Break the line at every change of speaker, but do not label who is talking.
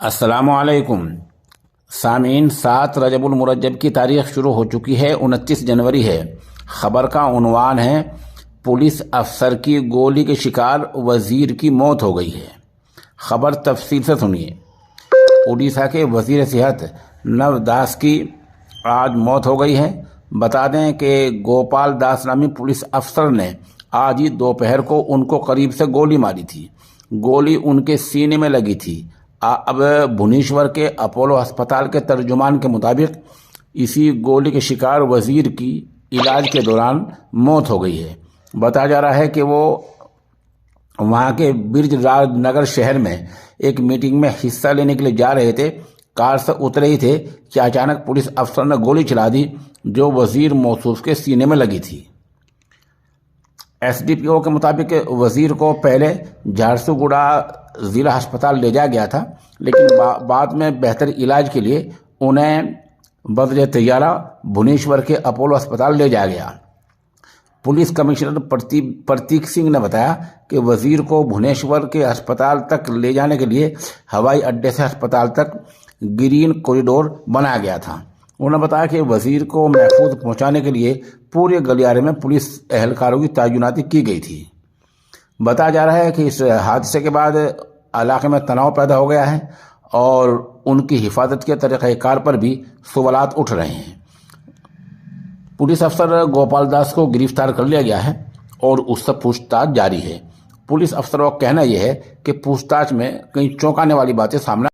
السلام علیکم سامعین، 7 رجب المرجب کی تاریخ شروع ہو چکی ہے، 29 جنوری ہے۔ خبر کا عنوان ہے پولیس افسر کی گولی کے شکار وزیر کی موت ہو گئی ہے۔ خبر تفصیل سے سنیے۔ اڈیشہ کے وزیر صحت نو داس کی آج موت ہو گئی ہے۔ بتا دیں کہ گوپال داس نامی پولیس افسر نے آج ہی دوپہر کو ان کو قریب سے گولی ماری تھی۔ گولی ان کے سینے میں لگی تھی۔ اب بھونیشور کے اپولو ہسپتال کے ترجمان کے مطابق اسی گولی کے شکار وزیر کی علاج کے دوران موت ہو گئی ہے۔ بتایا جا رہا ہے کہ وہ وہاں کے برج راج نگر شہر میں ایک میٹنگ میں حصہ لینے کے لیے جا رہے تھے۔ کار سے اترے ہی تھے کہ اچانک پولیس افسر نے گولی چلا دی جو وزیر موصوف کے سینے میں لگی تھی۔ ایس ڈی پی او کے مطابق وزیر کو پہلے جھارسوگوڑا ضلع ہسپتال لے جایا گیا تھا، لیکن بعد میں بہتر علاج کے لیے انہیں بدلے طیارہ بھونیشور کے اپولو ہسپتال لے جایا گیا۔ پولیس کمشنر پرتیک سنگھ نے بتایا کہ وزیر کو بھونیشور کے ہسپتال تک لے جانے کے لیے ہوائی اڈے سے ہسپتال تک گرین کوریڈور بنایا گیا تھا۔ انہوں نے بتایا کہ وزیر کو محفوظ پہنچانے کے لیے پورے گلیارے میں پولیس اہلکاروں کی تعیناتی کی گئی تھی۔ بتایا جا رہا ہے کہ اس حادثے کے بعد علاقے میں تناؤ پیدا ہو گیا ہے اور ان کی حفاظت کے طریقہ کار پر بھی سوالات اٹھ رہے ہیں۔ پولیس افسر گوپال داس کو گرفتار کر لیا گیا ہے اور اس سے پوچھ تاچھ جاری ہے۔ پولیس افسروں کا کہنا یہ ہے کہ پوچھ تاچھ میں کئی چونکانے والی باتیں سامنے